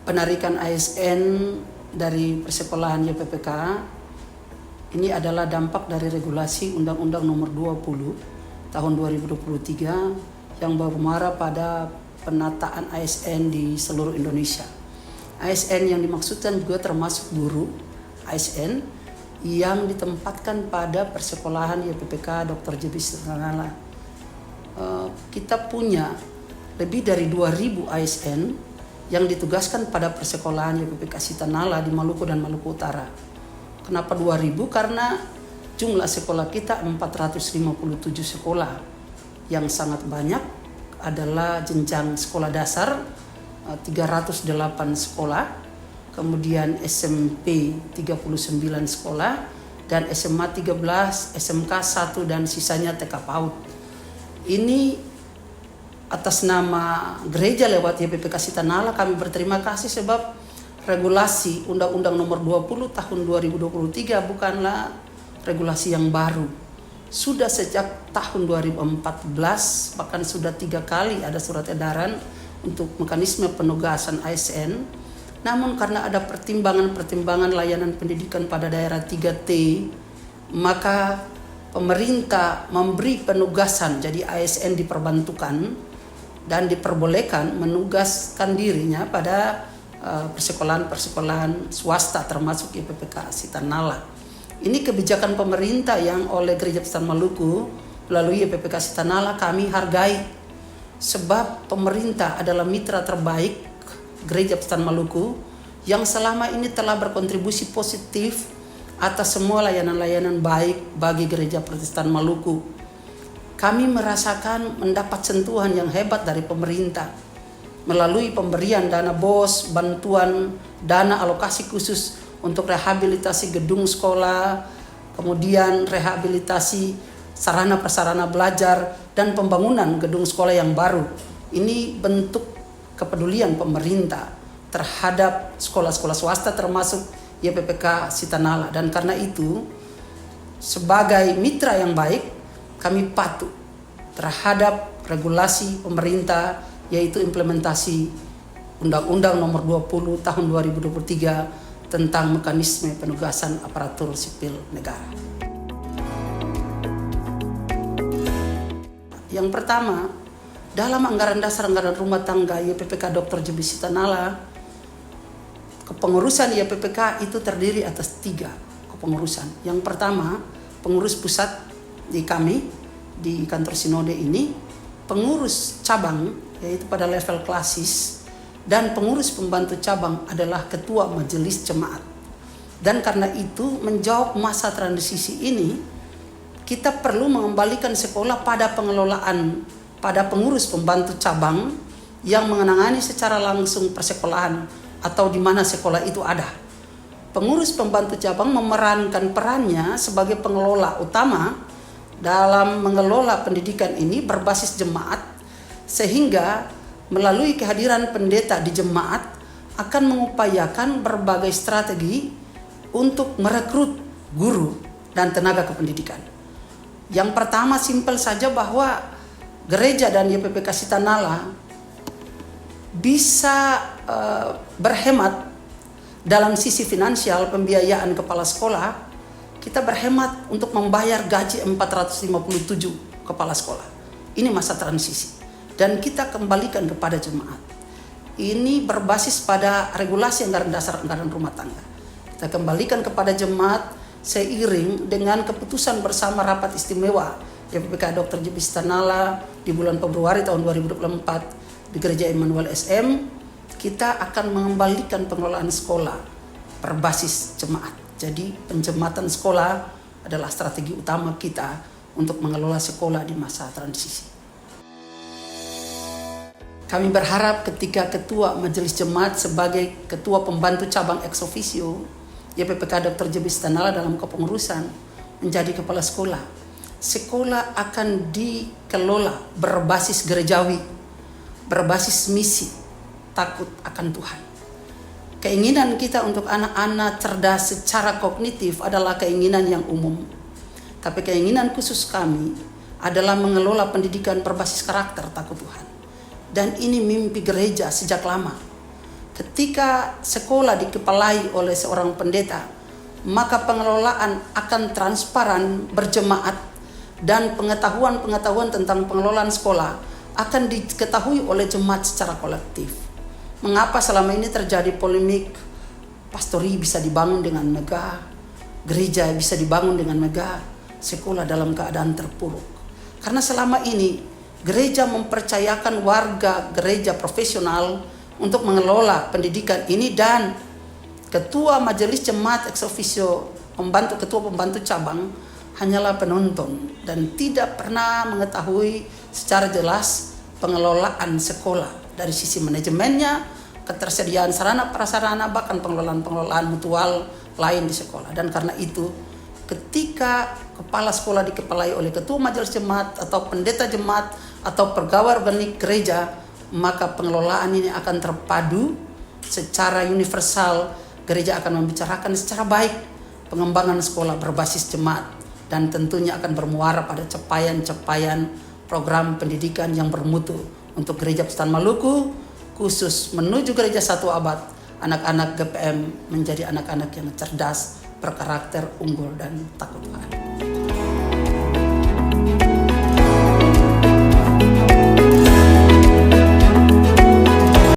penarikan ASN dari persekolahan YPPK ini adalah dampak dari regulasi Undang-Undang Nomor 20 Tahun 2023 yang bermuara pada penataan ASN di seluruh Indonesia. ASN yang dimaksudkan juga termasuk guru ASN yang ditempatkan pada persekolahan YPPK Dr. J.B. Sitanala. Kita punya lebih dari 2.000 ASN yang ditugaskan pada persekolahan YPPK Sitanala di Maluku dan Maluku Utara. Kenapa 2.000? Karena jumlah sekolah kita 457 sekolah. Yang sangat banyak adalah jenjang sekolah dasar 308 sekolah, kemudian SMP 39 sekolah, dan SMA 13, SMK 1 dan sisanya TK PAUD. Ini atas nama gereja lewat YPPK Sitanala kami berterima kasih sebab regulasi Undang-Undang Nomor 20 Tahun 2023 bukanlah regulasi yang baru. Sudah sejak tahun 2014, bahkan sudah 3 kali ada surat edaran untuk mekanisme penugasan ASN. Namun karena ada pertimbangan layanan pendidikan pada daerah 3T, maka pemerintah memberi penugasan, jadi ASN diperbantukan dan diperbolehkan menugaskan dirinya pada persekolahan-persekolahan swasta termasuk YPPK Sitanala. Ini kebijakan pemerintah yang oleh Gereja Besar Maluku melalui YPPK Sitanala kami hargai, sebab pemerintah adalah mitra terbaik Gereja Besar Maluku yang selama ini telah berkontribusi positif atas semua layanan-layanan baik bagi Gereja Protestan Maluku. Kami merasakan mendapat sentuhan yang hebat dari pemerintah melalui pemberian dana BOS, bantuan dana alokasi khusus untuk rehabilitasi gedung sekolah, kemudian rehabilitasi sarana prasarana belajar dan pembangunan gedung sekolah yang baru. Ini bentuk kepedulian pemerintah terhadap sekolah-sekolah swasta termasuk YPPK Sitanala, dan karena itu sebagai mitra yang baik kami patuh terhadap regulasi pemerintah, yaitu implementasi Undang-Undang Nomor 20 Tahun 2023 tentang mekanisme penugasan aparatur sipil negara. Yang pertama, dalam anggaran dasar anggaran rumah tangga YPPK Dr. J.B. Sitanala, kepengurusan YPPK itu terdiri atas 3 kepengurusan. Yang pertama, pengurus pusat di kami, di kantor sinode ini, pengurus cabang yaitu pada level klasis, dan pengurus pembantu cabang adalah ketua majelis jemaat. Dan karena itu menjawab masa transisi ini, kita perlu mengembalikan sekolah pada pengelolaan pada pengurus pembantu cabang yang menangani secara langsung persekolahan atau di mana sekolah itu ada. Pengurus pembantu cabang memerankan perannya sebagai pengelola utama dalam mengelola pendidikan ini berbasis jemaat, sehingga melalui kehadiran pendeta di jemaat akan mengupayakan berbagai strategi untuk merekrut guru dan tenaga kependidikan. Yang pertama simpel saja bahwa gereja dan YPPK Sitanala bisa berhemat dalam sisi finansial pembiayaan kepala sekolah. Kita berhemat untuk membayar gaji 457 kepala sekolah. Ini masa transisi. Dan kita kembalikan kepada jemaat. Ini berbasis pada regulasi anggaran dasar anggaran rumah tangga. Kita kembalikan kepada jemaat seiring dengan keputusan bersama rapat istimewa YPPK Dr. J.B. Sitanala di bulan Februari tahun 2024 di Gereja Immanuel SM. Kita akan mengembalikan pengelolaan sekolah berbasis jemaat. Jadi penjemaatan sekolah adalah strategi utama kita untuk mengelola sekolah di masa transisi. Kami berharap ketika Ketua Majelis Jemaat sebagai Ketua Pembantu Cabang ex officio YPPK Dr. J.B. Sitanala dalam kepengurusan menjadi kepala sekolah, sekolah akan dikelola berbasis gerejawi, berbasis misi, takut akan Tuhan. Keinginan kita untuk anak-anak cerdas secara kognitif adalah keinginan yang umum. Tapi keinginan khusus kami adalah mengelola pendidikan berbasis karakter takut Tuhan. Dan ini mimpi gereja sejak lama. ketika sekolah dikepalai oleh seorang pendeta, maka pengelolaan akan transparan, berjemaat, dan pengetahuan tentang pengelolaan sekolah akan diketahui oleh jemaat secara kolektif. Mengapa selama ini terjadi polemik pastori bisa dibangun dengan megah, gereja bisa dibangun dengan megah, sekolah dalam keadaan terpuruk? Karena selama ini gereja mempercayakan warga gereja profesional untuk mengelola pendidikan ini, dan ketua majelis jemaat ex officio, ketua pembantu cabang hanyalah penonton dan tidak pernah mengetahui secara jelas pengelolaan sekolah dari sisi manajemennya, ketersediaan sarana prasarana, bahkan pengelolaan mutual lain di sekolah. Dan karena itu, ketika kepala sekolah dikepalai oleh ketua majelis jemaat atau pendeta jemaat atau pegawai organik gereja, maka pengelolaan ini akan terpadu secara universal. Gereja akan membicarakan secara baik pengembangan sekolah berbasis jemaat, dan tentunya akan bermuara pada capaian-capaian program pendidikan yang bermutu untuk Gereja Persekutuan Maluku, khusus menuju gereja 1 abad. Anak-anak GPM menjadi anak-anak yang cerdas, berkarakter, unggul, dan takut Tuhan.